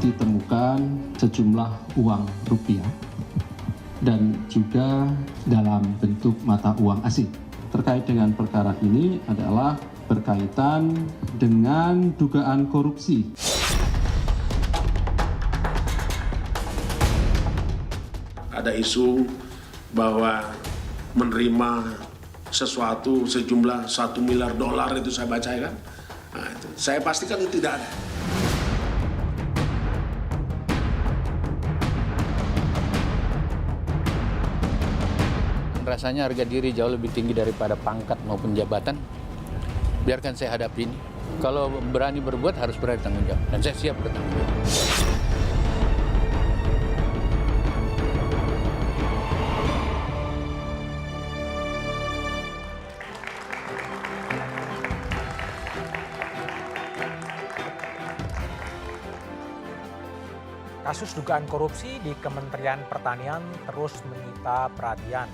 ditemukan sejumlah uang rupiah dan juga dalam bentuk mata uang asing. Terkait dengan perkara ini adalah berkaitan dengan dugaan korupsi. Ada isu bahwa menerima sesuatu sejumlah $1 miliar itu saya baca kan. Nah, itu. Saya pastikan itu tidak ada. Rasanya harga diri jauh lebih tinggi daripada pangkat maupun jabatan. Biarkan saya hadapi ini. Kalau berani berbuat harus berani tanggung jawab. Dan saya siap bertanggung jawab. Kasus dugaan korupsi di Kementerian Pertanian terus menyita perhatian.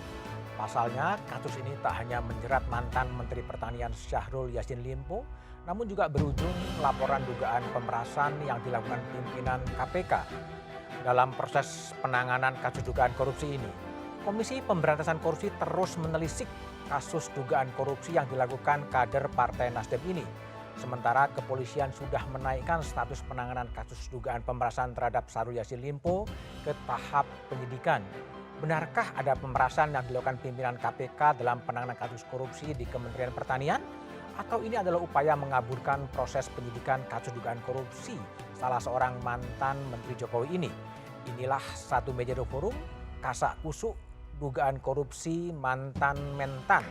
Pasalnya, kasus ini tak hanya menjerat mantan Menteri Pertanian Syahrul Yassin Limpo, namun juga berujung laporan dugaan pemerasan yang dilakukan pimpinan KPK. Dalam proses penanganan kasus dugaan korupsi ini, Komisi Pemberantasan Korupsi terus menelisik kasus dugaan korupsi yang dilakukan kader Partai Nasdem ini. Sementara kepolisian sudah menaikkan status penanganan kasus dugaan pemerasan terhadap Syahrul Yassin Limpo ke tahap penyidikan. Benarkah ada pemerasan yang dilakukan pimpinan KPK dalam penanganan kasus korupsi di Kementerian Pertanian? Atau ini adalah upaya mengaburkan proses penyidikan kasus dugaan korupsi salah seorang mantan Menteri Jokowi ini? Inilah Satu Meja Dua Forum, kasak kusuk dugaan korupsi mantan mentan.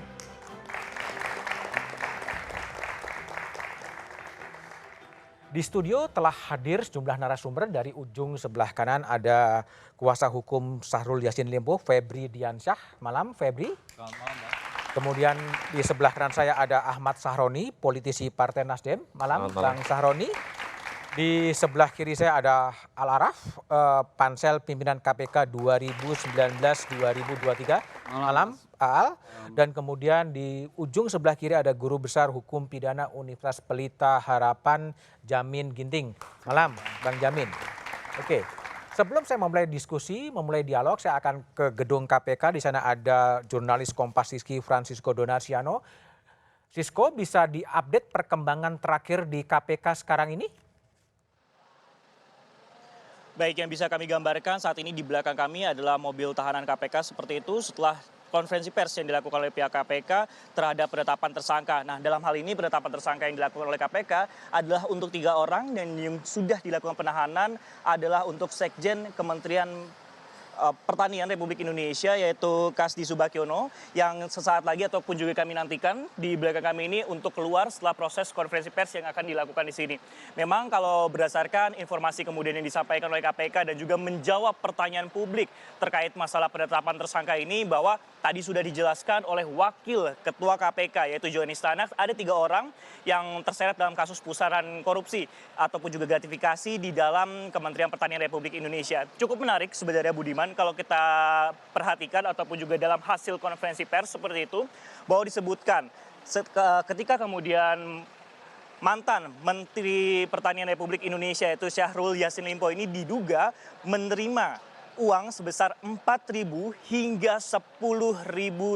Di studio telah hadir sejumlah narasumber. Dari ujung sebelah kanan ada kuasa hukum Syahrul Yassin Limpo, Febri Diansyah. Malam, Febri. Selamat malam, Pak. Kemudian di sebelah kanan saya ada Ahmad Sahroni, politisi Partai Nasdem. Malam, Bang Sahroni. Di sebelah kiri saya ada Al Araf, Pansel Pimpinan KPK 2019-2023. Malam, Al. Dan kemudian di ujung sebelah kiri ada Guru Besar Hukum Pidana Universitas Pelita Harapan, Jamin Ginting. Malam, Bang Jamin. Oke. Sebelum saya memulai diskusi, memulai dialog, saya akan ke gedung KPK. Di sana ada jurnalis Kompas Rizky Francisco Donasiano. Sisko, bisa diupdate perkembangan terakhir di KPK sekarang ini? Baik, yang bisa kami gambarkan saat ini di belakang kami adalah mobil tahanan KPK seperti itu setelah konferensi pers yang dilakukan oleh pihak KPK terhadap penetapan tersangka. Nah, dalam hal ini penetapan tersangka yang dilakukan oleh KPK adalah untuk 3 orang dan yang sudah dilakukan penahanan adalah untuk Sekjen Kementerian Pertanian Republik Indonesia yaitu Kasdi Subagiono yang sesaat lagi ataupun juga kami nantikan di belakang kami ini untuk keluar setelah proses konferensi pers yang akan dilakukan di sini. Memang kalau berdasarkan informasi kemudian yang disampaikan oleh KPK dan juga menjawab pertanyaan publik terkait masalah penetapan tersangka ini bahwa tadi sudah dijelaskan oleh Wakil Ketua KPK yaitu Johanis Tanak ada 3 orang yang terseret dalam kasus pusaran korupsi ataupun juga gratifikasi di dalam Kementerian Pertanian Republik Indonesia. Cukup menarik sebenarnya Budiman kalau kita perhatikan ataupun juga dalam hasil konferensi pers seperti itu bahwa disebutkan ketika kemudian mantan Menteri Pertanian Republik Indonesia yaitu Syahrul Yassin Limpo ini diduga menerima uang sebesar 4.000 hingga 10.000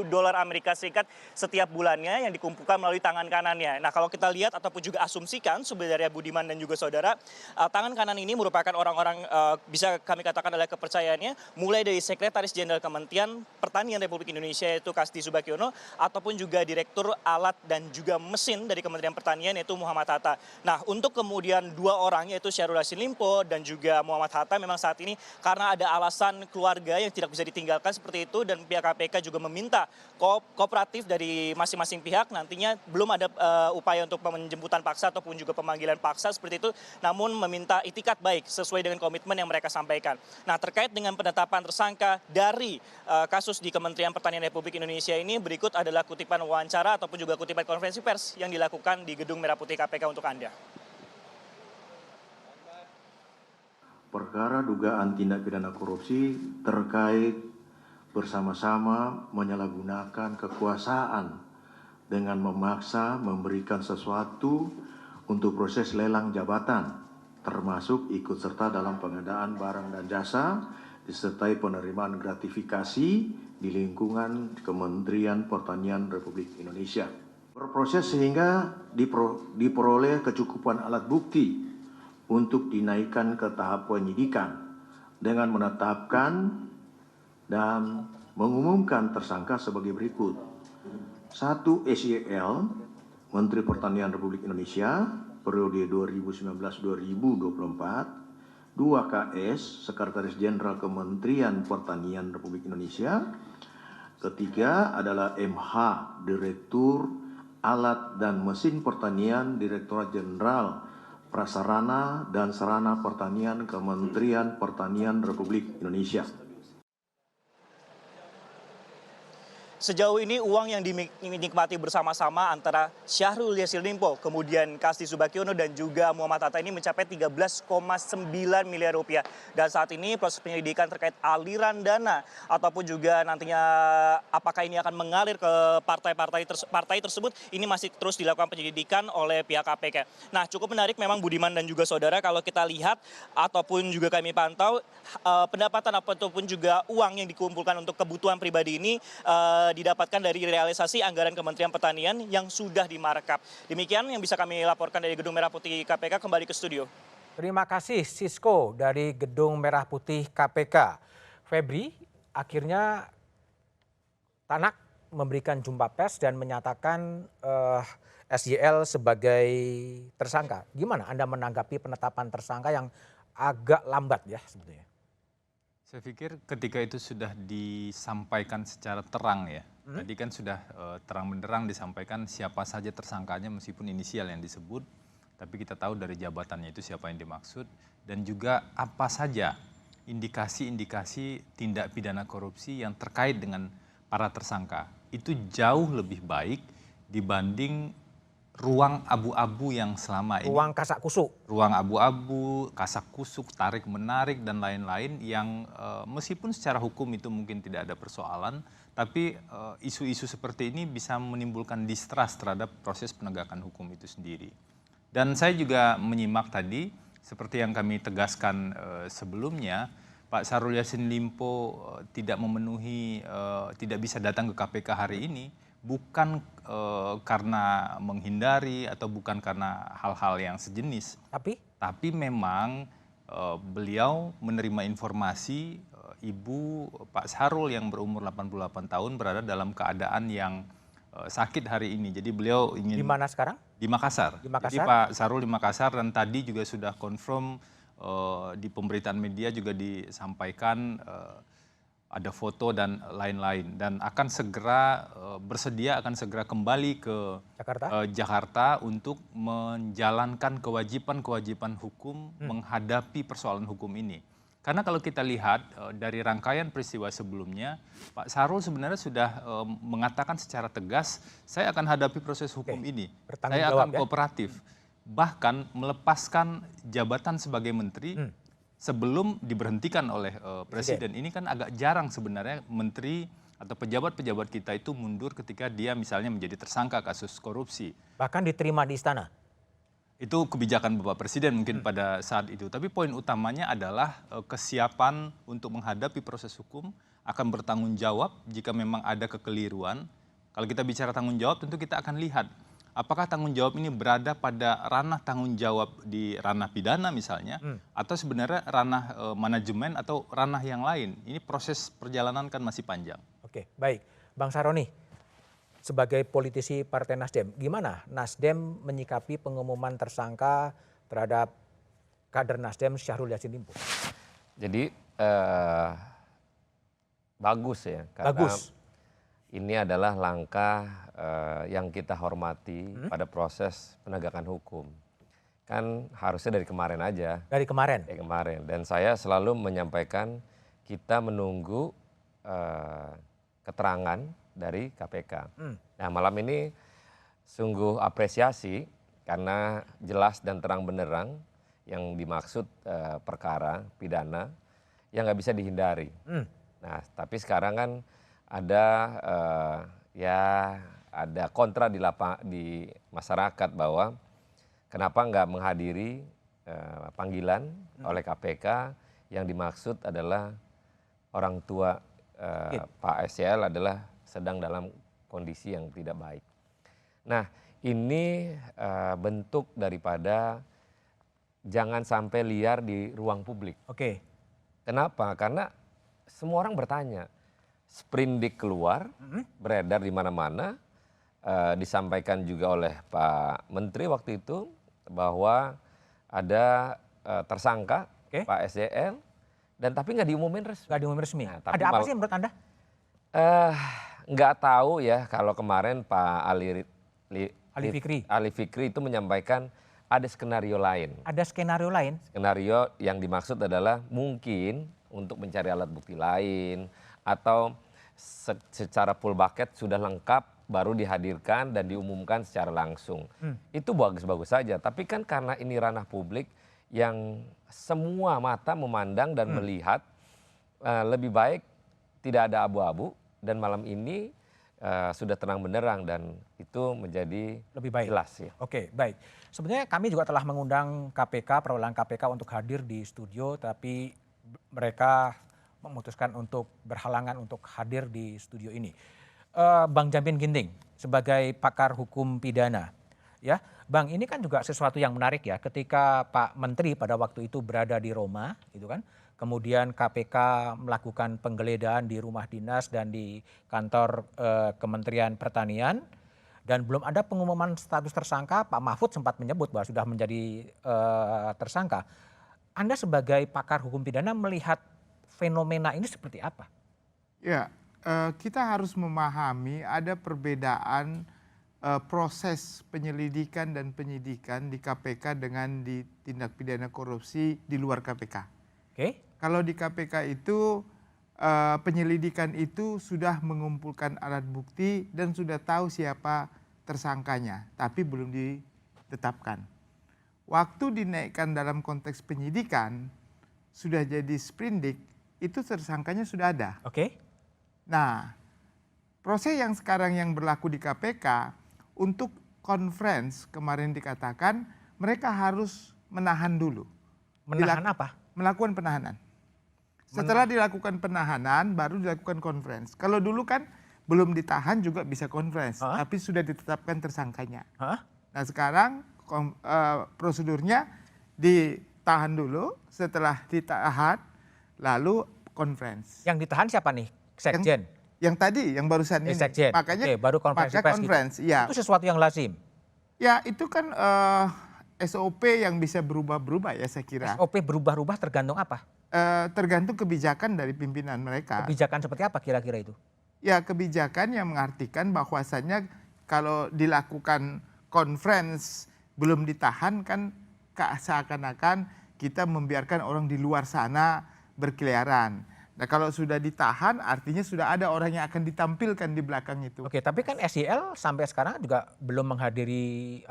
dolar Amerika Serikat setiap bulannya yang dikumpulkan melalui tangan kanannya. Nah, kalau kita lihat ataupun juga asumsikan sebenarnya Budiman dan juga saudara, tangan kanan ini merupakan orang-orang bisa kami katakan adalah kepercayaannya mulai dari Sekretaris Jenderal Kementerian Pertanian Republik Indonesia yaitu Kasdi Subagiono ataupun juga Direktur Alat dan juga Mesin dari Kementerian Pertanian yaitu Muhammad Hatta. Nah, untuk kemudian 2 orang yaitu Syahrul Yassin Limpo dan juga Muhammad Hatta memang saat ini karena ada alasan keluarga yang tidak bisa ditinggalkan seperti itu dan pihak KPK juga meminta kooperatif dari masing-masing pihak nantinya belum ada upaya untuk penjemputan paksa ataupun juga pemanggilan paksa seperti itu namun meminta itikat baik sesuai dengan komitmen yang mereka sampaikan. Nah, terkait dengan penetapan tersangka dari kasus di Kementerian Pertanian Republik Indonesia ini berikut adalah kutipan wawancara ataupun juga kutipan konferensi pers yang dilakukan di Gedung Merah Putih KPK untuk Anda. Perkara dugaan tindak pidana korupsi terkait bersama-sama menyalahgunakan kekuasaan dengan memaksa memberikan sesuatu untuk proses lelang jabatan termasuk ikut serta dalam pengadaan barang dan jasa, disertai penerimaan gratifikasi di lingkungan Kementerian Pertanian Republik Indonesia. Berproses sehingga diperoleh kecukupan alat bukti untuk dinaikkan ke tahap penyidikan dengan menetapkan dan mengumumkan tersangka sebagai berikut. 1. SYL, Menteri Pertanian Republik Indonesia, periode 2019-2024. 2. KS, Sekretaris Jenderal Kementerian Pertanian Republik Indonesia. Ketiga adalah MH, Direktur Alat dan Mesin Pertanian, Direktorat Jenderal Prasarana dan Sarana Pertanian, Kementerian Pertanian Republik Indonesia. Sejauh ini uang yang dinikmati bersama-sama antara Syahrul Yassin Limpo, kemudian Kasti Subagiono dan juga Muhammad Hatta ini mencapai 13,9 miliar rupiah. Dan saat ini proses penyelidikan terkait aliran dana ataupun juga nantinya apakah ini akan mengalir ke partai tersebut, ini masih terus dilakukan penyelidikan oleh pihak KPK. Nah, cukup menarik memang Budiman dan juga saudara kalau kita lihat ataupun juga kami pantau pendapatan ataupun juga uang yang dikumpulkan untuk kebutuhan pribadi ini didapatkan dari realisasi anggaran Kementerian Pertanian yang sudah dimarkup. Demikian yang bisa kami laporkan dari Gedung Merah Putih KPK. Kembali ke studio. Terima kasih Sisko dari Gedung Merah Putih KPK. Febri, akhirnya Tanak memberikan jumpa pers dan menyatakan SYL sebagai tersangka. Gimana Anda menanggapi penetapan tersangka yang agak lambat ya sebetulnya? Saya pikir ketika itu sudah disampaikan secara terang ya. Tadi kan sudah terang benderang disampaikan siapa saja tersangkanya meskipun inisial yang disebut. Tapi kita tahu dari jabatannya itu siapa yang dimaksud. Dan juga apa saja indikasi-indikasi tindak pidana korupsi yang terkait dengan para tersangka. Itu jauh lebih baik dibanding ruang abu-abu yang selama ini. Ruang kasak kusuk. Ruang abu-abu, kasak kusuk, tarik menarik dan lain-lain yang meskipun secara hukum itu mungkin tidak ada persoalan, tapi isu-isu seperti ini bisa menimbulkan distrust terhadap proses penegakan hukum itu sendiri. Dan saya juga menyimak tadi, seperti yang kami tegaskan sebelumnya, Pak Syahrul Yassin Limpo tidak memenuhi, tidak bisa datang ke KPK hari ini, bukan karena menghindari atau bukan karena hal-hal yang sejenis. Tapi memang beliau menerima informasi ibu Pak Syahrul yang berumur 88 tahun berada dalam keadaan yang sakit hari ini. Jadi beliau ingin... Di mana sekarang? Di Makassar. Jadi Pak Syahrul di Makassar dan tadi juga sudah confirm di pemberitaan media juga disampaikan ada foto dan lain-lain dan akan segera bersedia akan segera kembali ke Jakarta untuk menjalankan kewajiban-kewajiban hukum menghadapi persoalan hukum ini. Karena kalau kita lihat dari rangkaian peristiwa sebelumnya, Pak Syahrul sebenarnya sudah mengatakan secara tegas, saya akan hadapi proses hukum ini, saya akan kooperatif. Bahkan melepaskan jabatan sebagai menteri sebelum diberhentikan oleh presiden. Ini kan agak jarang sebenarnya menteri atau pejabat-pejabat kita itu mundur ketika dia misalnya menjadi tersangka kasus korupsi. Bahkan diterima di istana. Itu kebijakan Bapak Presiden mungkin pada saat itu. Tapi poin utamanya adalah kesiapan untuk menghadapi proses hukum, akan bertanggung jawab jika memang ada kekeliruan. Kalau kita bicara tanggung jawab tentu kita akan lihat apakah tanggung jawab ini berada pada ranah tanggung jawab di ranah pidana misalnya, atau sebenarnya ranah manajemen atau ranah yang lain. Ini proses perjalanan kan masih panjang. Oke, baik. Bang Saroni, sebagai politisi Partai Nasdem, gimana Nasdem menyikapi pengumuman tersangka terhadap kader Nasdem Syahrul Yassin Limpo? Jadi bagus ya, karena ini adalah langkah yang kita hormati pada proses penegakan hukum. Kan harusnya dari kemarin aja. Dari kemarin? Dari kemarin. Dan saya selalu menyampaikan kita menunggu keterangan dari KPK. Nah malam ini sungguh apresiasi karena jelas dan terang benderang yang dimaksud perkara pidana yang nggak bisa dihindari. Nah tapi sekarang kan ada ada kontra di masyarakat bahwa kenapa nggak menghadiri panggilan oleh KPK yang dimaksud adalah orang tua Pak SCL adalah sedang dalam kondisi yang tidak baik. Nah, ini bentuk daripada jangan sampai liar di ruang publik. Oke. Kenapa? Karena semua orang bertanya. Sprindik keluar, beredar di mana-mana, disampaikan juga oleh Pak Menteri waktu itu bahwa ada tersangka Pak SCL, dan tapi nggak diumumin resmi. Nggak diumumin resmi. Nah, tapi Ada apa sih menurut Anda? Nggak tahu ya kalau kemarin Pak Ali Fikri itu menyampaikan ada skenario lain. Ada skenario lain? Skenario yang dimaksud adalah mungkin untuk mencari alat bukti lain atau secara full bucket sudah lengkap baru dihadirkan dan diumumkan secara langsung. Itu bagus-bagus saja, tapi kan karena ini ranah publik yang semua mata memandang dan melihat, lebih baik tidak ada abu-abu dan malam ini sudah terang benderang dan itu menjadi lebih baik. Jelas ya. Oke, baik. Sebenarnya kami juga telah mengundang KPK, perwakilan KPK untuk hadir di studio, tapi mereka memutuskan untuk berhalangan untuk hadir di studio ini. Bang Jamin Ginting sebagai pakar hukum pidana, ya, Bang, ini kan juga sesuatu yang menarik ya. Ketika Pak Menteri pada waktu itu berada di Roma, gitu kan, kemudian KPK melakukan penggeledahan di rumah dinas dan di kantor Kementerian Pertanian, dan belum ada pengumuman status tersangka. Pak Mahfud sempat menyebut bahwa sudah menjadi tersangka. Anda sebagai pakar hukum pidana melihat fenomena ini seperti apa? Ya, kita harus memahami ada perbedaan proses penyelidikan dan penyidikan di KPK dengan di tindak pidana korupsi di luar KPK. Oke. Kalau di KPK itu penyelidikan itu sudah mengumpulkan alat bukti dan sudah tahu siapa tersangkanya, tapi belum ditetapkan. Waktu dinaikkan dalam konteks penyidikan sudah jadi sprindik, itu tersangkanya sudah ada. Oke. Nah, proses yang sekarang yang berlaku di KPK untuk conference kemarin dikatakan mereka harus menahan dulu. Menahan apa? Melakukan penahanan. Setelah dilakukan penahanan baru dilakukan conference. Kalau dulu kan belum ditahan juga bisa conference, tapi sudah ditetapkan tersangkanya. Nah sekarang prosedurnya ditahan dulu, setelah ditahan lalu conference. Yang ditahan siapa nih? Sekjen? Yang tadi, yang barusan ini. Sekjen. Makanya baru konferensi pers gitu. Ya. Itu sesuatu yang lazim? Ya itu kan SOP yang bisa berubah-berubah ya saya kira. SOP berubah-ubah tergantung apa? Tergantung kebijakan dari pimpinan mereka. Kebijakan seperti apa kira-kira itu? Ya kebijakan yang mengartikan bahwasannya kalau dilakukan conference belum ditahan kan seakan-akan kita membiarkan orang di luar sana berkeliaran. Nah kalau sudah ditahan artinya sudah ada orang yang akan ditampilkan di belakang itu. Oke, tapi kan SCL sampai sekarang juga belum menghadiri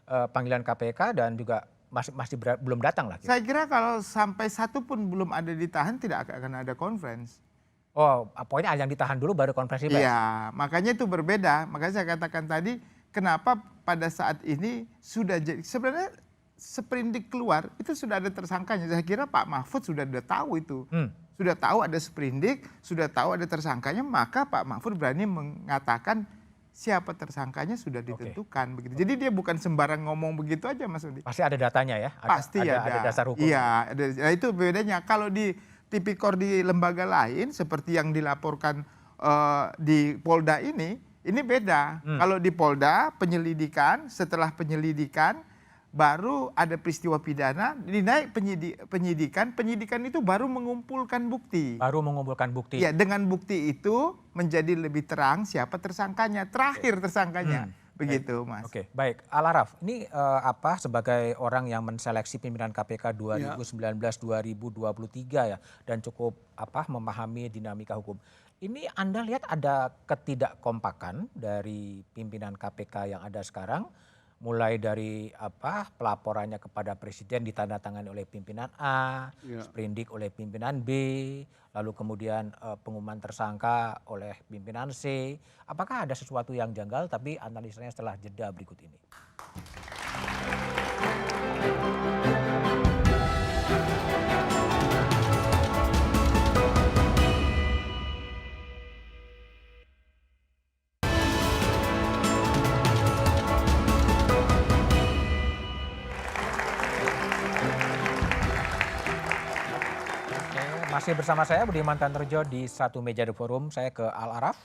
panggilan KPK dan juga masih belum datang lah. Saya kira kalau sampai satu pun belum ada ditahan tidak akan ada conference. Oh, pokoknya yang ditahan dulu baru konferensi pers. Iya, makanya itu berbeda. Makanya saya katakan tadi kenapa pada saat ini sudah jadi sebenarnya sprindik keluar itu sudah ada tersangkanya. Saya kira Pak Mahfud sudah tahu itu. Sudah tahu ada sprindik, sudah tahu ada tersangkanya, maka Pak Mahfud berani mengatakan siapa tersangkanya sudah ditentukan begitu. Jadi dia bukan sembarang ngomong begitu aja Mas Udi. Pasti ada datanya ya? Pasti ada. Ada dasar hukum. Iya, nah itu bedanya. Kalau di tipikor di lembaga lain seperti yang dilaporkan di Polda ini beda. Kalau di Polda penyelidikan, setelah penyelidikan baru ada peristiwa pidana, dinaik penyidikan itu baru mengumpulkan bukti. Baru mengumpulkan bukti. Ya, dengan bukti itu menjadi lebih terang siapa tersangkanya, terakhir tersangkanya. Begitu, Mas. Oke, baik. Alaraf, ini sebagai orang yang menseleksi pimpinan KPK 2019-2023 ya, dan cukup memahami dinamika hukum. Ini Anda lihat ada ketidakkompakan dari pimpinan KPK yang ada sekarang, mulai dari pelaporannya kepada presiden ditandatangani oleh pimpinan A, sprindik oleh pimpinan B, lalu kemudian pengumuman tersangka oleh pimpinan C. Apakah ada sesuatu yang janggal? Tapi analisanya setelah jeda berikut ini. Masih bersama saya Budiman Tanterjo di Satu Meja The Forum. Saya ke Al Araf,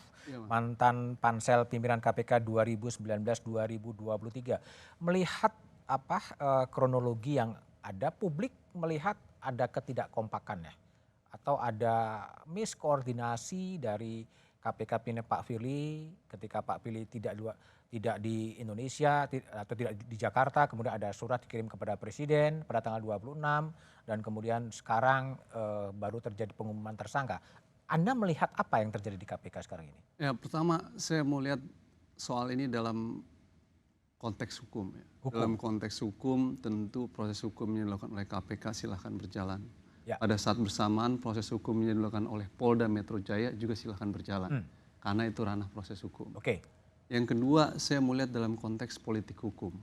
mantan Pansel Pimpinan KPK 2019-2023. Melihat kronologi yang ada, publik melihat ada ketidakkompakan ya, atau ada miskoordinasi dari KPK pimpinan Pak Firly ketika Pak Firly tidak di Indonesia atau tidak di Jakarta, kemudian ada surat dikirim kepada Presiden pada tanggal 26 dan kemudian sekarang baru terjadi pengumuman tersangka. Anda melihat apa yang terjadi di KPK sekarang ini? Ya, pertama saya mau lihat soal ini dalam konteks hukum. Ya. Dalam konteks hukum tentu proses hukum yang dilakukan oleh KPK silahkan berjalan. Ya. Pada saat bersamaan proses hukum yang dilakukan oleh Polda Metro Jaya juga silahkan berjalan. Karena itu ranah proses hukum. Yang kedua saya mau lihat dalam konteks politik hukum.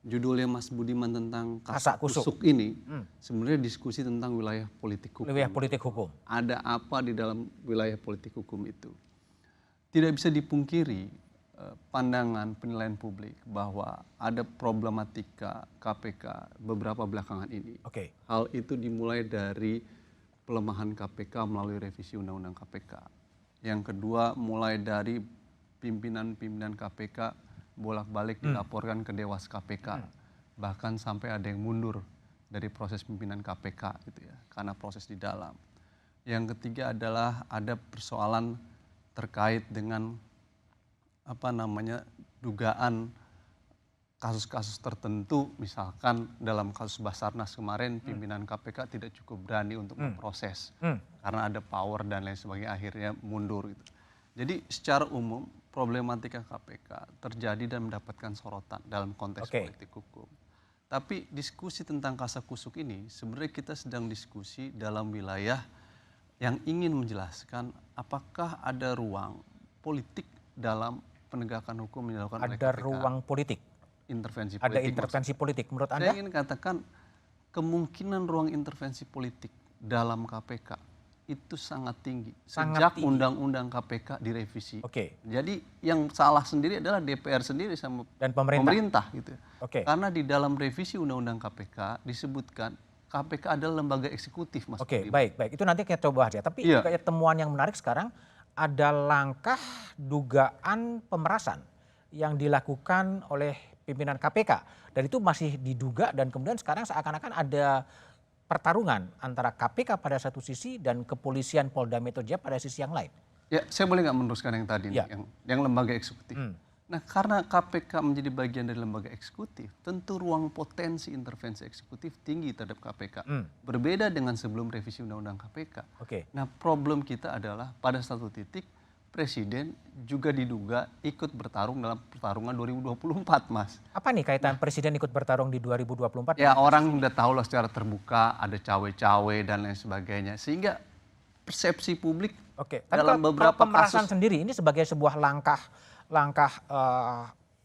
Judulnya Mas Budiman tentang kasakusuk ini sebenarnya diskusi tentang wilayah politik hukum. Wilayah politik hukum. Ada apa di dalam wilayah politik hukum itu? Tidak bisa dipungkiri pandangan penilaian publik bahwa ada problematika KPK beberapa belakangan ini. Hal itu dimulai dari pelemahan KPK melalui revisi Undang-Undang KPK. Yang kedua mulai dari pimpinan-pimpinan KPK bolak-balik dilaporkan ke Dewas KPK. Bahkan sampai ada yang mundur dari proses pimpinan KPK gitu ya, karena proses di dalam. Yang ketiga adalah ada persoalan terkait dengan dugaan kasus-kasus tertentu, misalkan dalam kasus Basarnas kemarin pimpinan KPK tidak cukup berani untuk memproses karena ada power dan lain sebagainya, akhirnya mundur gitu. Jadi secara umum problematika KPK terjadi dan mendapatkan sorotan dalam konteks politik hukum. Tapi diskusi tentang kasakusuk ini sebenarnya kita sedang diskusi dalam wilayah yang ingin menjelaskan apakah ada ruang politik dalam penegakan hukum yang dilakukan oleh KPK. Ada ruang politik? Intervensi politik. Ada intervensi politik menurut Anda? Saya ingin katakan kemungkinan ruang intervensi politik dalam KPK itu sangat tinggi sejak Undang-Undang KPK direvisi. Jadi yang salah sendiri adalah DPR sendiri sama dan pemerintah gitu. Karena di dalam revisi Undang-Undang KPK disebutkan KPK adalah lembaga eksekutif, Mas. Baik. Itu nanti kita coba bahas ya. Tapi kayak temuan yang menarik sekarang ada langkah dugaan pemerasan yang dilakukan oleh pimpinan KPK dan itu masih diduga dan kemudian sekarang seakan-akan ada pertarungan antara KPK pada satu sisi dan kepolisian Polda Metro Jaya pada sisi yang lain. Ya, saya boleh nggak meneruskan yang tadi, yang lembaga eksekutif. Nah, karena KPK menjadi bagian dari lembaga eksekutif, tentu ruang potensi intervensi eksekutif tinggi terhadap KPK. Berbeda dengan sebelum revisi Undang-Undang KPK. Nah, problem kita adalah pada satu titik Presiden juga diduga ikut bertarung dalam pertarungan 2024, Mas. Apa nih kaitan Presiden ikut bertarung di 2024? Ya, orang udah tahu lah secara terbuka ada cawe-cawe dan lain sebagainya. Sehingga persepsi publik dalam beberapa pemerasan kasus sendiri ini sebagai sebuah langkah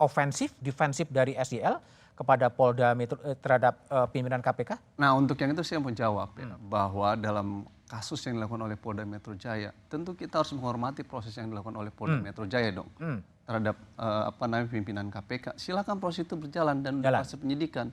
ofensif, defensif dari SDL kepada Polda Metro terhadap pimpinan KPK? Nah, untuk yang itu saya mau jawab ya, bahwa dalam kasus yang dilakukan oleh Polda Metro Jaya, tentu kita harus menghormati proses yang dilakukan oleh Polda Metro Jaya dong terhadap pimpinan KPK. Silakan proses itu berjalan dan proses penyidikan.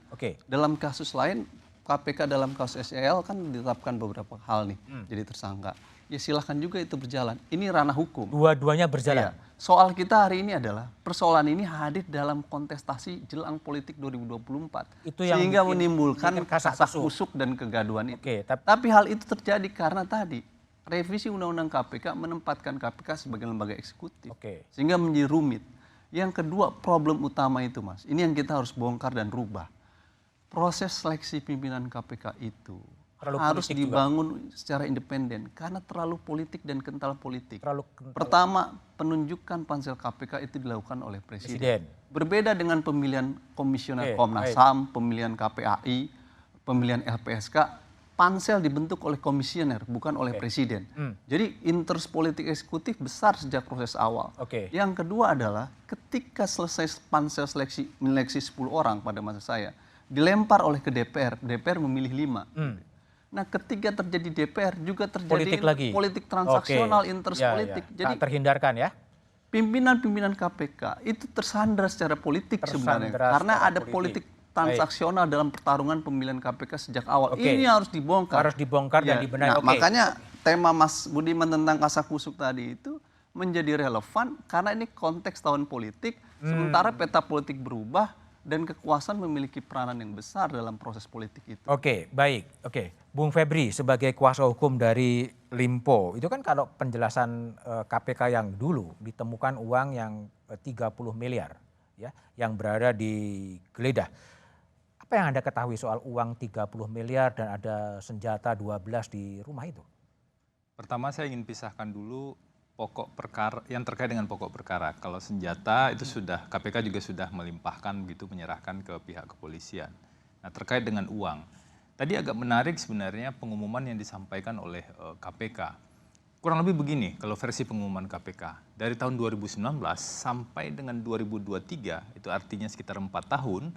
Dalam kasus lain KPK dalam kasus SEL kan ditetapkan beberapa hal nih jadi tersangka. Ya silakan juga itu berjalan. Ini ranah hukum. Dua-duanya berjalan. Soal kita hari ini adalah persoalan ini hadir dalam kontestasi jelang politik 2024. Itu yang sehingga menimbulkan kasakusuk dan kegaduhan itu. Tapi hal itu terjadi karena tadi revisi Undang-Undang KPK menempatkan KPK sebagai lembaga eksekutif. Sehingga menjadi rumit. Yang kedua problem utama itu, Mas. Ini yang kita harus bongkar dan rubah. Proses seleksi pimpinan KPK itu harus dibangun secara independen karena terlalu politik dan kental politik. Pertama, penunjukan pansel KPK itu dilakukan oleh Presiden. Berbeda dengan pemilihan komisioner Komnas HAM, pemilihan KPAI, pemilihan LPSK, pansel dibentuk oleh komisioner bukan oleh Presiden. Jadi interest politik eksekutif besar sejak proses awal. Yang kedua adalah ketika selesai pansel seleksi menyeleksi 10 orang pada masa saya, dilempar oleh ke DPR, DPR memilih 5. Nah, ketika terjadi DPR juga terjadi politik transaksional, interest politik. Jadi terhindarkan ya. Pimpinan-pimpinan KPK itu tersandra secara politik sebenarnya karena ada politik transaksional dalam pertarungan pemilihan KPK sejak awal. Oke. Ini harus dibongkar. Harus dibongkar dan dibenahi. Nah, Oke. makanya tema Mas Budiman tentang kasakusuk tadi itu menjadi relevan karena ini konteks tahun politik, sementara peta politik berubah dan kekuasaan memiliki peranan yang besar dalam proses politik itu. Oke, baik. Oke, Bung Febri sebagai kuasa hukum dari Limpo, itu kan kalau penjelasan KPK yang dulu ditemukan uang yang 30 miliar ya, yang berada di geledah. Apa yang Anda ketahui soal uang 30 miliar dan ada senjata 12 di rumah itu? Pertama saya ingin pisahkan dulu pokok perkara yang terkait dengan pokok perkara. Kalau senjata itu sudah KPK juga sudah melimpahkan begitu, menyerahkan ke pihak kepolisian. Nah, terkait dengan uang. Tadi agak menarik sebenarnya pengumuman yang disampaikan oleh KPK. Kurang lebih begini kalau versi pengumuman KPK. Dari tahun 2019 sampai dengan 2023, itu artinya sekitar 4 tahun,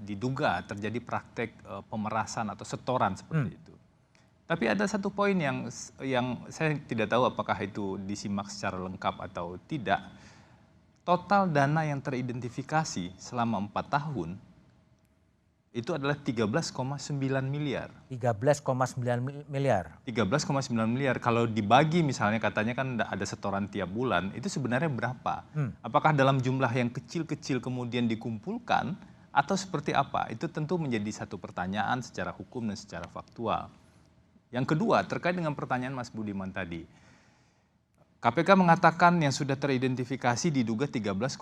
diduga terjadi praktek pemerasan atau setoran seperti itu. Tapi ada satu poin yang saya tidak tahu apakah itu disimak secara lengkap atau tidak. Total dana yang teridentifikasi selama 4 tahun itu adalah 13,9 miliar. 13,9 miliar. 13,9 miliar. Kalau dibagi misalnya katanya kan ada setoran tiap bulan, itu sebenarnya berapa? Apakah dalam jumlah yang kecil-kecil kemudian dikumpulkan atau seperti apa? Itu tentu menjadi satu pertanyaan secara hukum dan secara faktual. Yang kedua, terkait dengan pertanyaan Mas Budiman tadi. KPK mengatakan yang sudah teridentifikasi diduga 13,9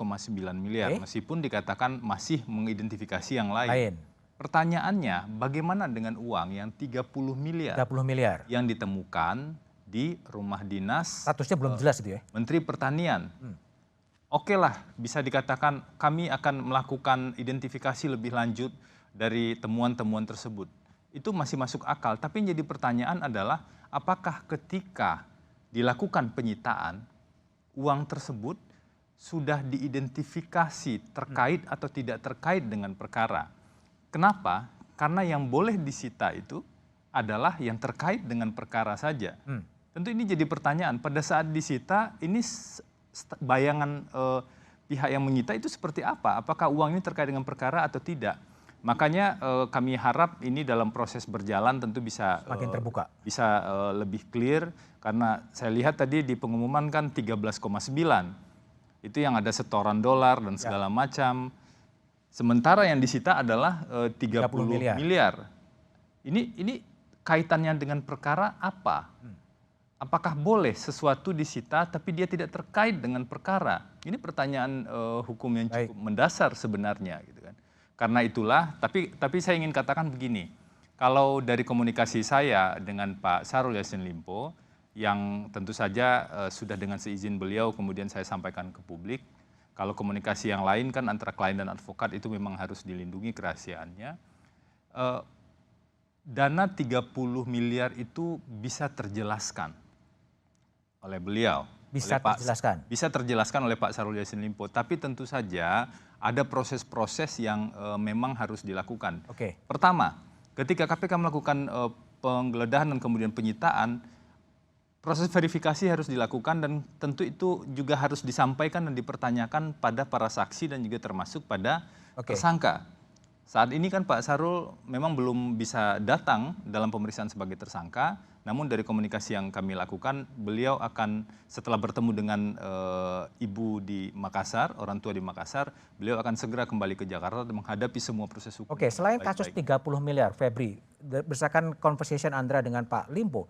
miliar, meskipun dikatakan masih mengidentifikasi yang lain. Pertanyaannya, bagaimana dengan uang yang 30 miliar, yang ditemukan di rumah dinas statusnya belum jelas itu ya? Menteri Pertanian? Oke lah, bisa dikatakan kami akan melakukan identifikasi lebih lanjut dari temuan-temuan tersebut. Itu masih masuk akal, tapi yang jadi pertanyaan adalah apakah ketika dilakukan penyitaan, uang tersebut sudah diidentifikasi terkait atau tidak terkait dengan perkara. Kenapa? Karena yang boleh disita itu adalah yang terkait dengan perkara saja. Tentu ini jadi pertanyaan, pada saat disita ini bayangan pihak yang menyita itu seperti apa? Apakah uang ini terkait dengan perkara atau tidak? Makanya kami harap ini dalam proses berjalan tentu bisa makin terbuka, bisa lebih clear, karena saya lihat tadi di pengumuman kan 13,9 itu yang ada setoran dolar dan segala macam. Sementara yang disita adalah 30 miliar. Ini kaitannya dengan perkara apa? Apakah boleh sesuatu disita tapi dia tidak terkait dengan perkara? Ini pertanyaan hukum yang cukup mendasar sebenarnya, gitu kan. Karena itulah, tapi saya ingin katakan begini, kalau dari komunikasi saya dengan Pak Syahrul Yassin Limpo, yang tentu saja sudah dengan seizin beliau kemudian saya sampaikan ke publik, kalau komunikasi yang lain kan antara klien dan advokat itu memang harus dilindungi kerahasiaannya. Dana 30 miliar itu bisa terjelaskan oleh beliau. Bisa terjelaskan oleh Pak Syahrul Yassin Limpo, tapi tentu saja ada proses-proses yang memang harus dilakukan. Pertama, ketika KPK melakukan penggeledahan dan kemudian penyitaan, proses verifikasi harus dilakukan dan tentu itu juga harus disampaikan dan dipertanyakan pada para saksi dan juga termasuk pada tersangka. Saat ini kan Pak Syahrul memang belum bisa datang dalam pemeriksaan sebagai tersangka, namun dari komunikasi yang kami lakukan, beliau akan setelah bertemu dengan ibu di Makassar, orang tua di Makassar, beliau akan segera kembali ke Jakarta dan menghadapi semua proses hukum. Selain kasus 30 miliar, Febri, berdasarkan conversation Andra dengan Pak Limpo,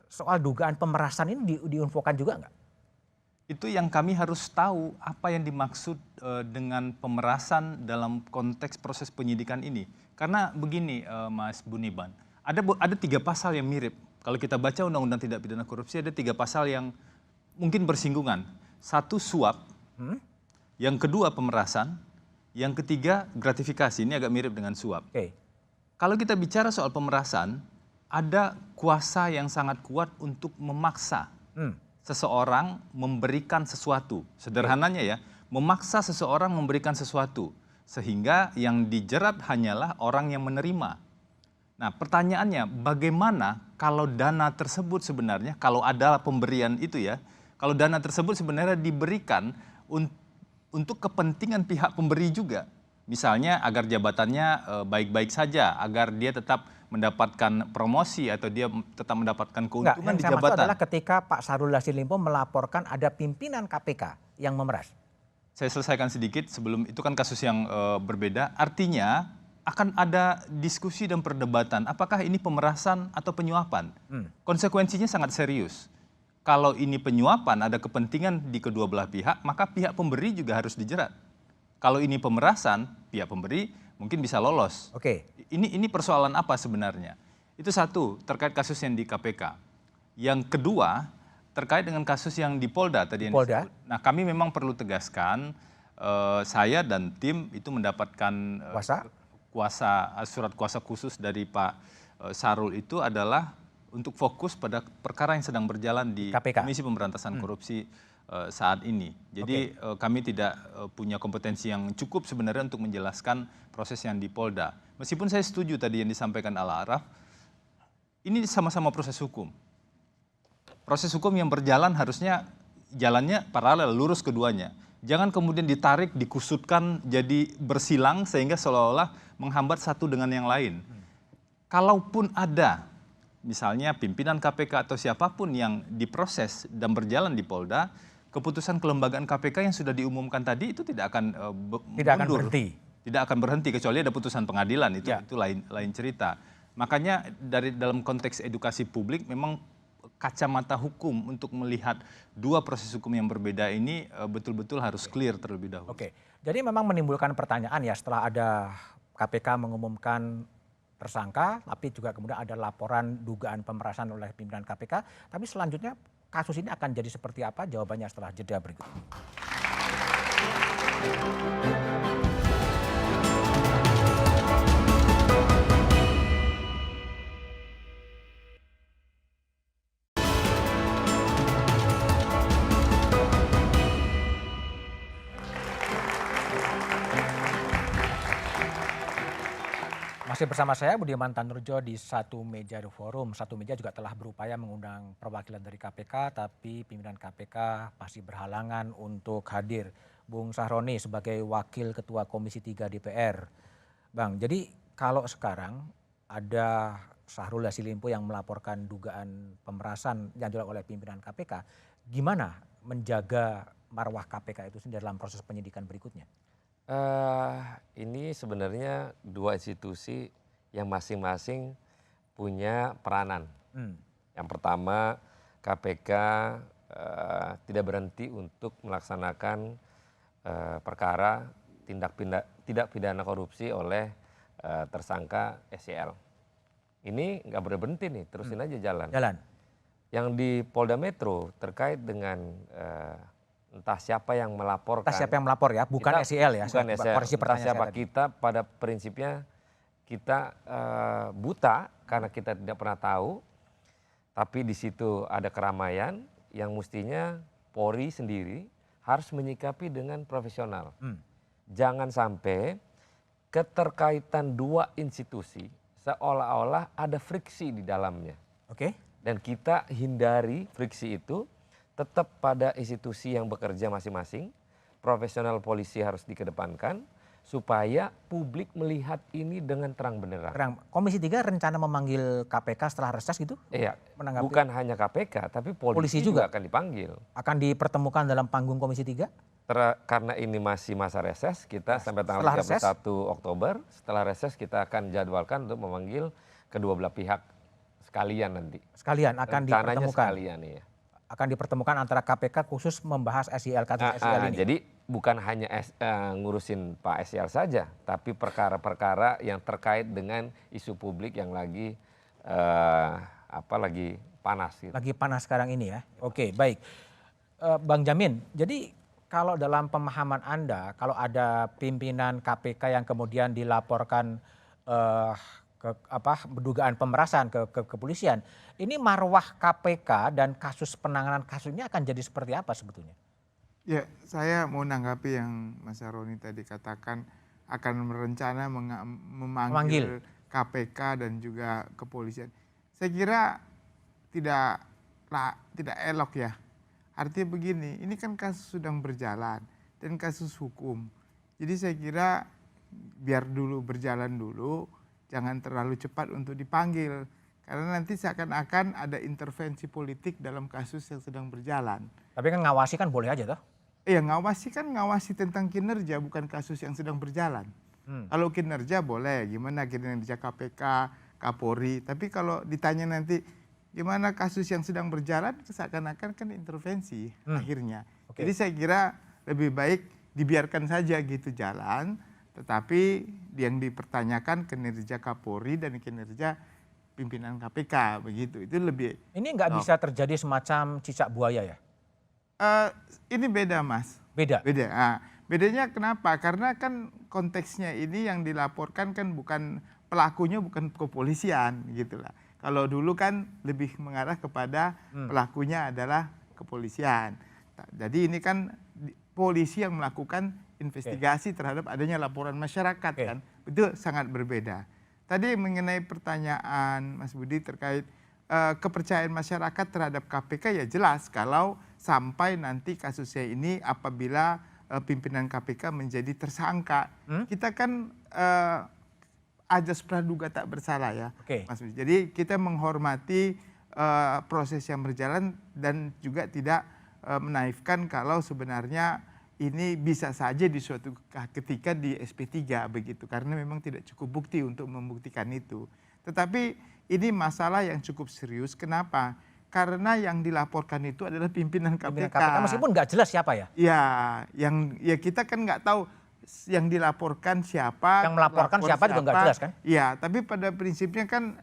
soal dugaan pemerasan ini diinfokan juga nggak? Itu yang kami harus tahu apa yang dimaksud dengan pemerasan dalam konteks proses penyidikan ini. Karena begini Mas Buniban, ada 3 pasal yang mirip. Kalau kita baca Undang-Undang Tindak Pidana Korupsi ada 3 pasal yang mungkin bersinggungan. 1 suap, yang kedua pemerasan, yang ketiga gratifikasi. Ini agak mirip dengan suap. Kalau kita bicara soal pemerasan, ada kuasa yang sangat kuat untuk memaksa seseorang memberikan sesuatu. Sederhananya ya, memaksa seseorang memberikan sesuatu. Sehingga yang dijerat hanyalah orang yang menerima. Nah pertanyaannya, bagaimana kalau dana tersebut sebenarnya, kalau ada pemberian itu ya, kalau dana tersebut sebenarnya diberikan untuk kepentingan pihak pemberi juga. Misalnya agar jabatannya baik-baik saja, agar dia tetap mendapatkan promosi atau dia tetap mendapatkan Enggak, keuntungan yang di saya maksud jabatan. adalah ketika Pak Syahrul Yassin Limpo melaporkan ada pimpinan KPK yang memeras. Saya selesaikan sedikit sebelum itu kan kasus yang berbeda. Artinya akan ada diskusi dan perdebatan apakah ini pemerasan atau penyuapan. Konsekuensinya sangat serius. Kalau ini penyuapan, ada kepentingan di kedua belah pihak, maka pihak pemberi juga harus dijerat. Kalau ini pemerasan, pihak pemberi mungkin bisa lolos. Oke. Ini persoalan apa sebenarnya? Itu satu, terkait kasus yang di KPK. Yang kedua, terkait dengan kasus yang di Polda tadi yang disebut. Nah, kami memang perlu tegaskan, saya dan tim itu mendapatkan surat kuasa khusus dari Pak Syahrul itu adalah untuk fokus pada perkara yang sedang berjalan di KPK. Komisi Pemberantasan Korupsi saat ini. Jadi kami tidak punya kompetensi yang cukup sebenarnya untuk menjelaskan proses yang di Polda. Meskipun saya setuju tadi yang disampaikan Al-Araf, ini sama-sama proses hukum. Proses hukum yang berjalan harusnya jalannya paralel, lurus keduanya. Jangan kemudian ditarik, dikusutkan, jadi bersilang sehingga seolah-olah menghambat satu dengan yang lain. Kalaupun ada, misalnya pimpinan KPK atau siapapun yang diproses dan berjalan di Polda, keputusan kelembagaan KPK yang sudah diumumkan tadi itu tidak akan mundur. Tidak akan berhenti kecuali ada putusan pengadilan, itu lain cerita. Makanya dari dalam konteks edukasi publik memang kacamata hukum untuk melihat dua proses hukum yang berbeda ini betul-betul harus clear terlebih dahulu. Oke, jadi memang menimbulkan pertanyaan ya setelah ada KPK mengumumkan tersangka, tapi juga kemudian ada laporan dugaan pemerasan oleh pimpinan KPK. Tapi selanjutnya kasus ini akan jadi seperti apa? Jawabannya setelah jeda berikut ini. Masih bersama saya Budiman Tanurjo di Satu Meja The Forum. Satu Meja juga telah berupaya mengundang perwakilan dari KPK, tapi pimpinan KPK masih berhalangan untuk hadir. Bung Sahroni sebagai Wakil Ketua Komisi 3 DPR. Bang, jadi kalau sekarang ada Syahrul Yassin Limpo yang melaporkan dugaan pemerasan yang dilakukan oleh pimpinan KPK, gimana menjaga marwah KPK itu sendiri dalam proses penyidikan berikutnya? Ini sebenarnya dua institusi yang masing-masing punya peranan. Yang pertama, KPK tidak berhenti untuk melaksanakan perkara tindak pidana korupsi oleh tersangka SYL. Ini nggak berhenti nih, terusin aja jalan. Yang di Polda Metro terkait dengan entah siapa yang melaporkan. Entah siapa yang melapor ya, bukan SYL ya. Bukan SYL, entah siapa kita, pada prinsipnya kita buta karena kita tidak pernah tahu. Tapi di situ ada keramaian yang mestinya Polri sendiri harus menyikapi dengan profesional. Jangan sampai keterkaitan dua institusi seolah-olah ada friksi di dalamnya. Dan kita hindari friksi itu. Tetap pada institusi yang bekerja masing-masing, profesional polisi harus dikedepankan, supaya publik melihat ini dengan terang benderang. Komisi 3 rencana memanggil KPK setelah reses gitu? Iya, bukan hanya KPK, tapi polisi juga akan dipanggil. Akan dipertemukan dalam panggung Komisi 3? Karena ini masih masa reses, kita sampai tanggal 31 Oktober, setelah reses kita akan jadwalkan untuk memanggil kedua belah pihak sekalian nanti. Sekalian akan dipertemukan? Sekalian, iya. Akan dipertemukan antara KPK khusus membahas SYL, kasus SYL ini. Jadi bukan hanya ngurusin Pak SYL saja, tapi perkara-perkara yang terkait dengan isu publik yang lagi lagi panas. Gitu. Lagi panas sekarang ini ya. Oke, baik. Bang Jamin, jadi kalau dalam pemahaman Anda, kalau ada pimpinan KPK yang kemudian dilaporkan dugaan pemerasan ke kepolisian, ini marwah KPK dan kasus penanganan kasusnya akan jadi seperti apa sebetulnya? Ya, saya mau menanggapi yang Mas Sahroni tadi katakan akan merencana memanggil KPK dan juga kepolisian. Saya kira tidak elok ya. Artinya begini, ini kan kasus sedang berjalan dan kasus hukum. Jadi saya kira biar dulu berjalan dulu, jangan terlalu cepat untuk dipanggil. Karena nanti seakan-akan ada intervensi politik dalam kasus yang sedang berjalan. Tapi kan ngawasi kan boleh aja toh? Iya, ngawasi kan ngawasi tentang kinerja, bukan kasus yang sedang berjalan. Kalau kinerja boleh, gimana kinerja KPK, Kapolri. Tapi kalau ditanya nanti gimana kasus yang sedang berjalan, seakan-akan kan intervensi akhirnya. Jadi saya kira lebih baik dibiarkan saja gitu jalan, tetapi yang dipertanyakan kinerja Kapolri dan kinerja pimpinan KPK begitu. Itu lebih. Ini nggak bisa terjadi semacam cicak buaya ya? Ini beda, Mas. Beda? Beda. Bedanya kenapa? Karena kan konteksnya ini yang dilaporkan kan bukan pelakunya, bukan kepolisian gitu lah. Kalau dulu kan lebih mengarah kepada pelakunya adalah kepolisian. Jadi ini kan polisi yang melakukan investigasi terhadap adanya laporan masyarakat kan. Itu sangat berbeda. Tadi mengenai pertanyaan Mas Budi terkait kepercayaan masyarakat terhadap KPK, ya jelas kalau sampai nanti kasusnya ini apabila pimpinan KPK menjadi tersangka. Kita kan ajas praduga tak bersalah ya, Mas Budi. Jadi kita menghormati proses yang berjalan dan juga tidak menaifkan kalau sebenarnya ini bisa saja di suatu ketika di SP3 begitu, karena memang tidak cukup bukti untuk membuktikan itu. Tetapi ini masalah yang cukup serius. Kenapa? Karena yang dilaporkan itu adalah pimpinan KPK. Meskipun nggak jelas siapa ya? Ya kita kan nggak tahu yang dilaporkan siapa. Yang melaporkan siapa juga nggak jelas kan? Iya, tapi pada prinsipnya kan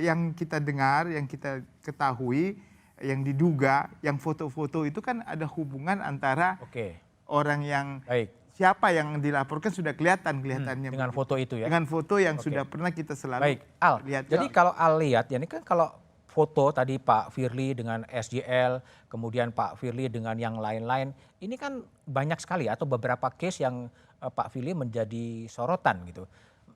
yang kita dengar, yang kita ketahui, yang diduga, yang foto-foto itu kan ada hubungan antara orang yang siapa yang dilaporkan sudah kelihatannya dengan foto itu ya. Dengan foto yang sudah pernah kita selalu lihat. Jadi kalau Al lihat ya, ini kan kalau foto tadi Pak Firly dengan SJL, kemudian Pak Firly dengan yang lain-lain, ini kan banyak sekali atau beberapa case yang Pak Firly menjadi sorotan gitu.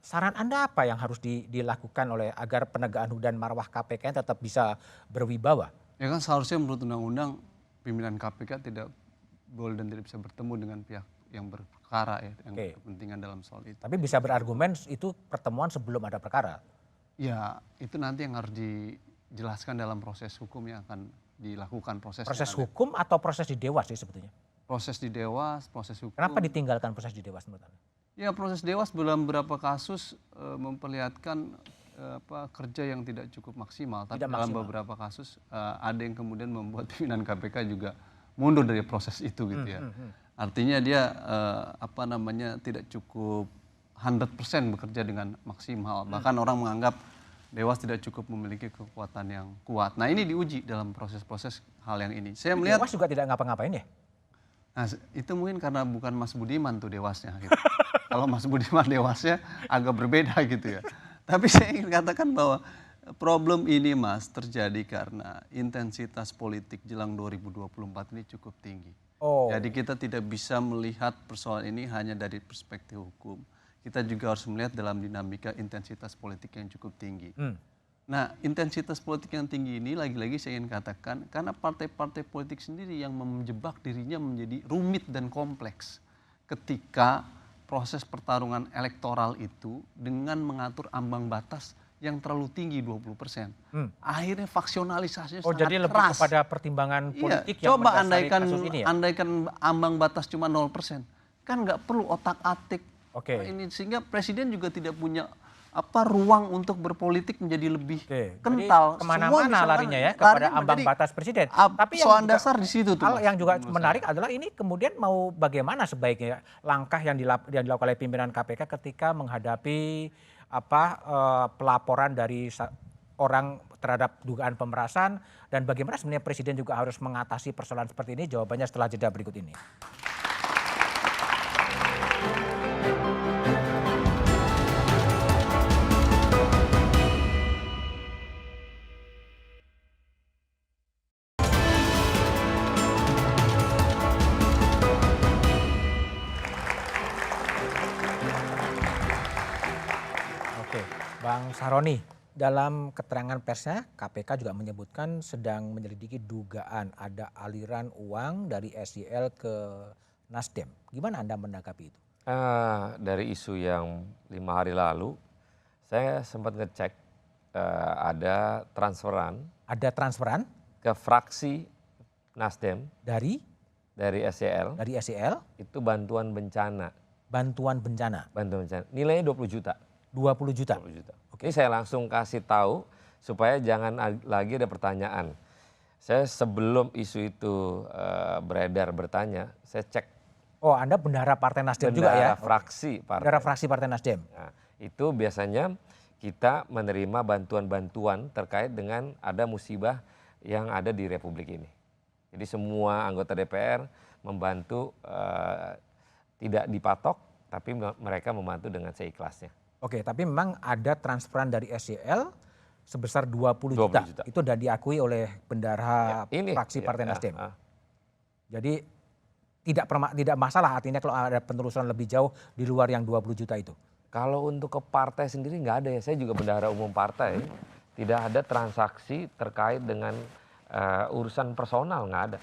Saran Anda apa yang harus dilakukan oleh agar penegakan hukum dan marwah KPK tetap bisa berwibawa? Ya kan seharusnya menurut undang-undang pimpinan KPK tidak boleh dan tidak bisa bertemu dengan pihak yang berperkara ya, yang berkepentingan dalam soal itu. Tapi bisa berargumen itu pertemuan sebelum ada perkara? Ya itu nanti yang harus dijelaskan dalam proses hukum yang akan dilakukan proses. Proses hukum atau proses di Dewas sih sebetulnya? Proses di Dewas, proses hukum. Kenapa ditinggalkan proses di Dewas menurut Anda? Ya proses Dewas dalam beberapa kasus memperlihatkan kerja yang tidak cukup maksimal. Tapi dalam beberapa kasus ada yang kemudian membuat pimpinan KPK juga mundur dari proses itu gitu ya. Artinya dia tidak cukup 100% bekerja dengan maksimal. Bahkan orang menganggap Dewas tidak cukup memiliki kekuatan yang kuat. Nah ini diuji dalam proses-proses hal yang ini. Saya melihat Dewas juga tidak ngapa-ngapain ya? Nah itu mungkin karena bukan Mas Budiman tuh Dewasnya gitu. Kalau Mas Budiman Dewasnya agak berbeda gitu ya. Tapi saya ingin katakan bahwa problem ini Mas terjadi karena intensitas politik jelang 2024 ini cukup tinggi. Jadi kita tidak bisa melihat persoalan ini hanya dari perspektif hukum. Kita juga harus melihat dalam dinamika intensitas politik yang cukup tinggi. Nah intensitas politik yang tinggi ini lagi-lagi saya ingin katakan karena partai-partai politik sendiri yang menjebak dirinya menjadi rumit dan kompleks ketika proses pertarungan elektoral itu dengan mengatur ambang batas yang terlalu tinggi 20%. Akhirnya faksionalisasinya sangat jadi lebih keras. Kepada pertimbangan politik yang coba mendasari kasus ini ya? andaikan ambang batas cuma 0%. Kan nggak perlu otak-atik. Ini sehingga presiden juga tidak punya ruang untuk berpolitik menjadi lebih kental. Jadi kemana-mana larinya ya kepada ambang batas presiden. Tapi soal dasar di situ tuh. Hal yang juga menarik adalah ini kemudian mau bagaimana sebaiknya langkah yang dilakukan oleh pimpinan KPK ketika menghadapi pelaporan dari orang terhadap dugaan pemerasan dan bagaimana sebenarnya presiden juga harus mengatasi persoalan seperti ini. Jawabannya setelah jeda berikut ini. Bang Saroni, dalam keterangan persnya KPK juga menyebutkan sedang menyelidiki dugaan ada aliran uang dari SJL ke Nasdem. Gimana Anda menanggapi itu? Dari isu yang 5 hari lalu, saya sempat ngecek ada transferan Ada transferan ke fraksi Nasdem dari SCL, SEL, itu bantuan bencana. bantuan bencana Bantuan bencana. Nilainya 20 juta. 20 juta. 20 juta. Ini saya langsung kasih tahu supaya jangan lagi ada pertanyaan. Saya sebelum isu itu beredar bertanya, saya cek. Oh, Anda bendahara Partai Nasdem juga ya? Fraksi partai. Bendahara fraksi Partai Nasdem. Nah, itu biasanya kita menerima bantuan-bantuan terkait dengan ada musibah yang ada di Republik ini. Jadi semua anggota DPR membantu tidak dipatok, tapi mereka membantu dengan seikhlasnya. Oke, tapi memang ada transferan dari SCL sebesar 20 juta. Itu sudah diakui oleh bendahara fraksi Partai Nasdem. Jadi tidak masalah artinya kalau ada penelusuran lebih jauh di luar yang 20 juta itu. Kalau untuk ke partai sendiri nggak ada ya. Saya juga bendahara umum partai. Tidak ada transaksi terkait dengan urusan personal, nggak ada.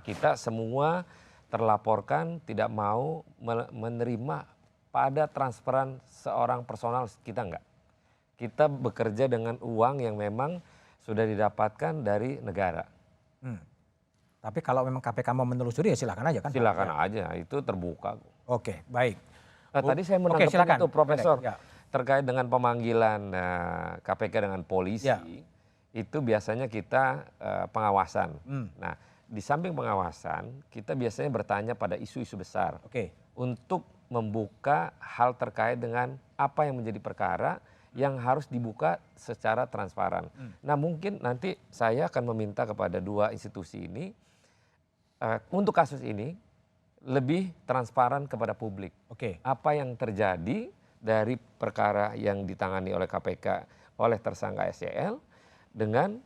Kita semua terlaporkan tidak mau menerima pada transferan seorang personal, kita nggak. Kita bekerja dengan uang yang memang sudah didapatkan dari negara. Tapi kalau memang KPK mau menelusuri ya silakan aja kan? Silakan aja, itu terbuka. Oke, baik. Tadi saya menanggapi itu Profesor, terkait dengan pemanggilan KPK dengan polisi, itu biasanya kita pengawasan. Nah, di samping pengawasan, kita biasanya bertanya pada isu-isu besar. Untuk membuka hal terkait dengan apa yang menjadi perkara yang harus dibuka secara transparan. Nah, mungkin nanti saya akan meminta kepada dua institusi ini, untuk kasus ini lebih transparan kepada publik. Apa yang terjadi dari perkara yang ditangani oleh KPK oleh tersangka SCL dengan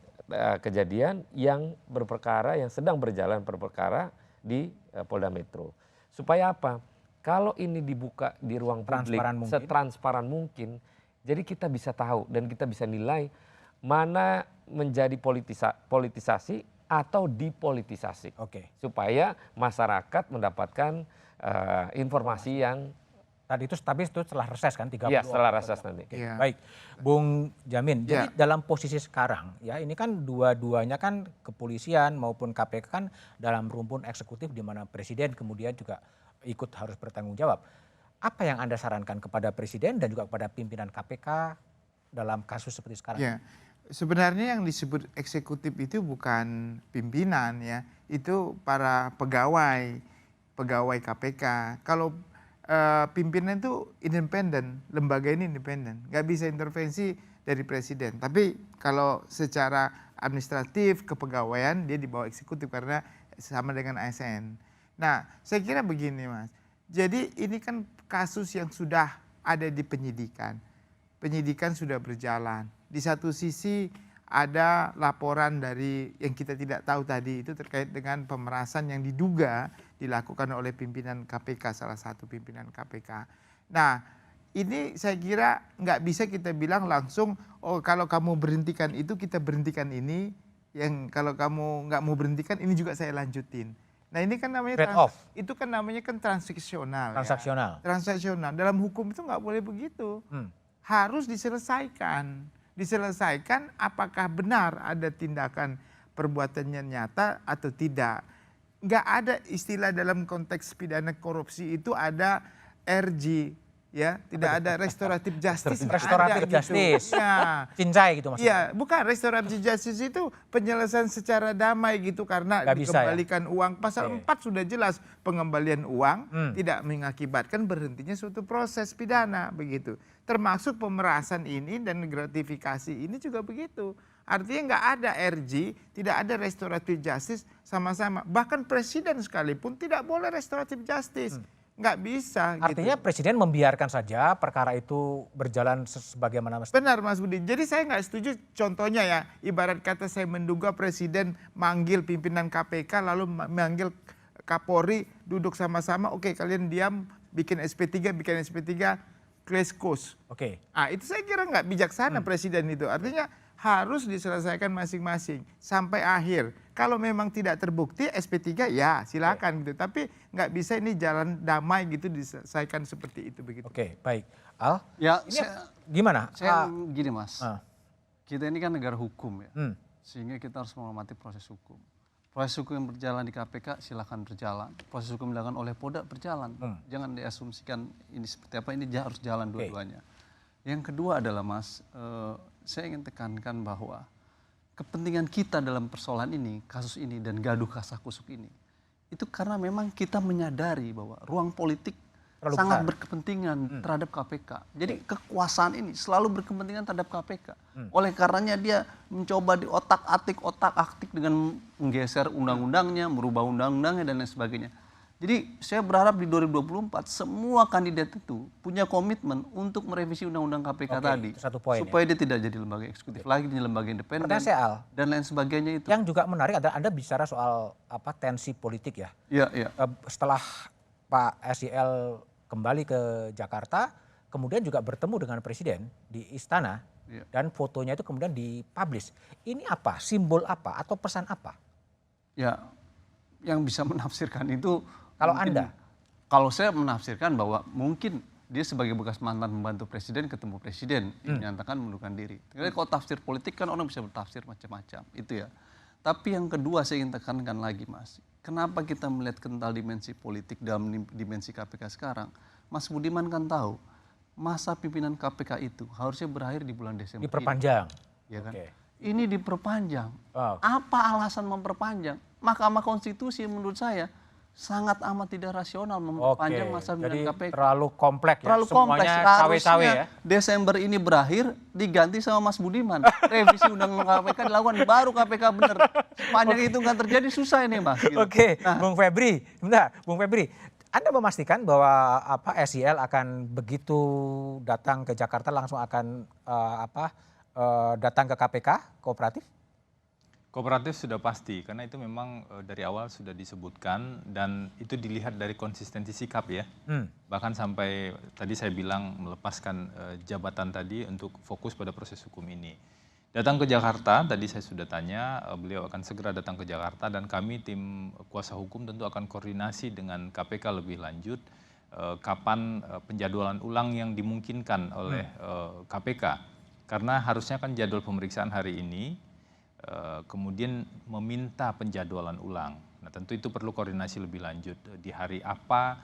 kejadian yang berperkara yang sedang berjalan berperkara di Polda Metro. Supaya apa? Kalau ini dibuka di ruang publik setransparan mungkin, jadi kita bisa tahu dan kita bisa nilai mana menjadi politisasi atau dipolitisasi. Supaya masyarakat mendapatkan informasi yang tadi itu, tapi itu setelah reses kan 30. Iya, setelah reses nanti. Baik, Bung Jamin. Jadi dalam posisi sekarang ya ini kan dua-duanya kan kepolisian maupun KPK kan dalam rumpun eksekutif di mana presiden kemudian juga ikut harus bertanggung jawab. Apa yang Anda sarankan kepada presiden dan juga kepada pimpinan KPK dalam kasus seperti sekarang? Ya. Sebenarnya yang disebut eksekutif itu bukan pimpinan ya, itu para pegawai KPK. Kalau pimpinan itu independen, lembaga ini independen, nggak bisa intervensi dari presiden. Tapi kalau secara administratif kepegawaian dia di bawah eksekutif karena sama dengan ASN. Nah, saya kira begini Mas. Jadi ini kan kasus yang sudah ada di penyidikan. Penyidikan sudah berjalan. Di satu sisi ada laporan dari yang kita tidak tahu tadi itu terkait dengan pemerasan yang diduga dilakukan oleh pimpinan KPK, salah satu pimpinan KPK. Nah, ini saya kira nggak bisa kita bilang langsung, oh kalau kamu berhentikan itu kita berhentikan ini, yang kalau kamu nggak mau berhentikan ini juga saya lanjutin. Nah ini kan namanya itu kan namanya kan transaksional. Transaksional. Ya. Transaksional. Dalam hukum itu nggak boleh begitu. Harus diselesaikan. Diselesaikan apakah benar ada tindakan perbuatannya nyata atau tidak. Nggak ada istilah dalam konteks pidana korupsi itu ada RG. Ya, tidak ada restoratif justice. Restoratif justice. Gitu. Ya. Cincai gitu maksudnya. Iya, bukan restoratif justice itu penyelesaian secara damai gitu karena dikembalikan uang. Pasal 4 sudah jelas pengembalian uang tidak mengakibatkan berhentinya suatu proses pidana begitu. Termasuk pemerasan ini dan gratifikasi ini juga begitu. Artinya nggak ada RG, tidak ada restoratif justice sama-sama. Bahkan presiden sekalipun tidak boleh restoratif justice. Nggak bisa. Artinya gitu. Presiden membiarkan saja perkara itu berjalan sebagaimana mestinya. Benar Mas Budi. Jadi saya nggak setuju contohnya ya. Ibarat kata saya menduga presiden manggil pimpinan KPK lalu manggil Kapolri duduk sama-sama. Oke kalian diam bikin SP3 crash course. Itu saya kira nggak bijaksana presiden itu. Artinya harus diselesaikan masing-masing sampai akhir. Kalau memang tidak terbukti SP3 ya silakan gitu. Tapi nggak bisa ini jalan damai gitu diselesaikan seperti itu begitu. Oke, baik. Al, Ya, ini gimana? saya gini Mas, kita ini kan negara hukum ya, sehingga kita harus menghormati proses hukum. Proses hukum yang berjalan di KPK silakan berjalan, proses hukum yang dilakukan oleh Polda berjalan. Jangan diasumsikan ini seperti apa, ini harus jalan dua-duanya. Yang kedua adalah Mas, saya ingin tekankan bahwa kepentingan kita dalam persoalan ini, kasus ini dan gaduh kasakusuk ini, itu karena memang kita menyadari bahwa ruang politik sangat berkepentingan terhadap KPK. Jadi kekuasaan ini selalu berkepentingan terhadap KPK. Oleh karenanya dia mencoba otak-atik dengan menggeser undang-undangnya, merubah undang-undangnya dan lain sebagainya. Jadi saya berharap di 2024 semua kandidat itu punya komitmen untuk merevisi undang-undang KPK tadi. Satu poin supaya dia tidak jadi lembaga eksekutif lagi, jadi lembaga independen dan lain sebagainya itu. Yang juga menarik adalah Anda bicara soal tensi politik ya. Iya. Setelah Pak SYL kembali ke Jakarta, kemudian juga bertemu dengan Presiden di Istana dan fotonya itu kemudian dipublish. Ini apa? Simbol apa? Atau pesan apa? Ya, yang bisa menafsirkan itu kalau mungkin, Anda? Kalau saya menafsirkan bahwa mungkin dia sebagai bekas mantan pembantu presiden ketemu presiden yang menyatakan mengundurkan diri. Kalau tafsir politik kan orang bisa bertafsir macam-macam, itu ya. Tapi yang kedua saya ingin tekankan lagi Mas, kenapa kita melihat kental dimensi politik dalam dimensi KPK sekarang? Mas Budiman kan tahu masa pimpinan KPK itu harusnya berakhir di bulan Desember. Diperpanjang. Ya kan? Ini diperpanjang. Apa alasan memperpanjang? Mahkamah Konstitusi menurut saya sangat amat tidak rasional memperpanjang masa pimpinan KPK. Terlalu kompleks ya. Terlalu kompleks. Cawe-cawe ya. Desember ini berakhir diganti sama Mas Budiman. Revisi undang-undang KPK dilakukan baru KPK benar. Sepanjang itu nggak terjadi susah ini Mas. Gitu. Bung Febri, Bung Febri, Anda memastikan bahwa SYL akan begitu datang ke Jakarta langsung akan datang ke KPK kooperatif? Kooperatif sudah pasti, karena itu memang dari awal sudah disebutkan dan itu dilihat dari konsistensi sikap ya. Bahkan sampai tadi saya bilang melepaskan jabatan tadi untuk fokus pada proses hukum ini. Datang ke Jakarta, tadi saya sudah tanya, beliau akan segera datang ke Jakarta dan kami tim kuasa hukum tentu akan koordinasi dengan KPK lebih lanjut kapan penjadwalan ulang yang dimungkinkan oleh KPK. Karena harusnya kan jadwal pemeriksaan hari ini, kemudian meminta penjadwalan ulang. Nah tentu itu perlu koordinasi lebih lanjut. Di hari apa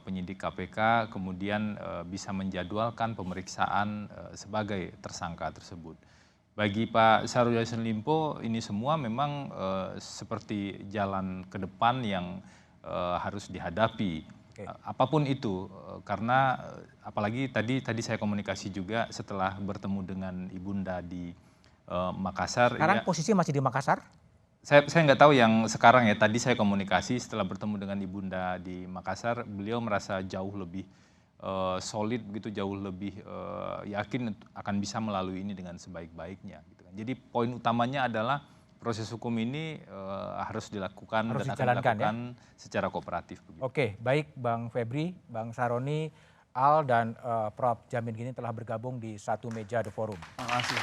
penyidik KPK kemudian bisa menjadwalkan pemeriksaan sebagai tersangka tersebut. Bagi Pak Syahrul Yassin Limpo ini semua memang seperti jalan ke depan yang harus dihadapi. Apapun itu, karena apalagi tadi saya komunikasi juga setelah bertemu dengan Ibunda di Makassar. Sekarang posisi masih di Makassar? Saya nggak tahu yang sekarang ya. Tadi saya komunikasi setelah bertemu dengan Ibunda di Makassar, beliau merasa jauh lebih solid begitu, jauh lebih yakin akan bisa melalui ini dengan sebaik-baiknya. Gitu. Jadi poin utamanya adalah proses hukum ini harus dilakukan dan akan dilakukan secara kooperatif. Begitu. Oke, baik Bang Febri, Bang Saroni, Al dan Prof. Jamin Ginting telah bergabung di satu meja The Forum. Terima kasih.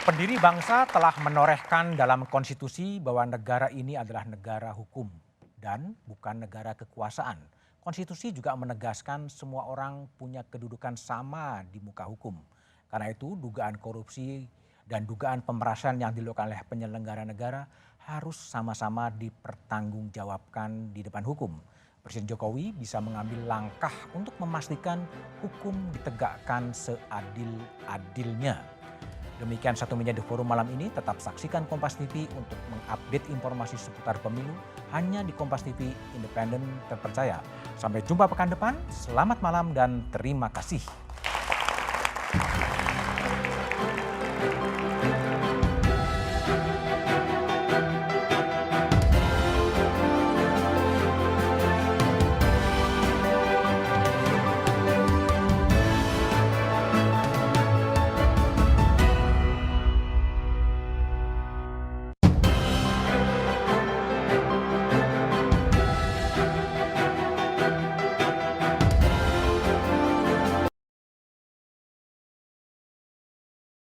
Pendiri bangsa telah menorehkan dalam konstitusi bahwa negara ini adalah negara hukum dan bukan negara kekuasaan. Konstitusi juga menegaskan semua orang punya kedudukan sama di muka hukum. Karena itu dugaan korupsi dan dugaan pemerasan yang dilakukan oleh penyelenggara negara harus sama-sama dipertanggungjawabkan di depan hukum. Presiden Jokowi bisa mengambil langkah untuk memastikan hukum ditegakkan seadil-adilnya. Demikian satu meja The Forum malam ini. Tetap saksikan Kompas TV untuk mengupdate informasi seputar pemilu hanya di Kompas TV independen terpercaya. Sampai jumpa pekan depan. Selamat malam dan terima kasih.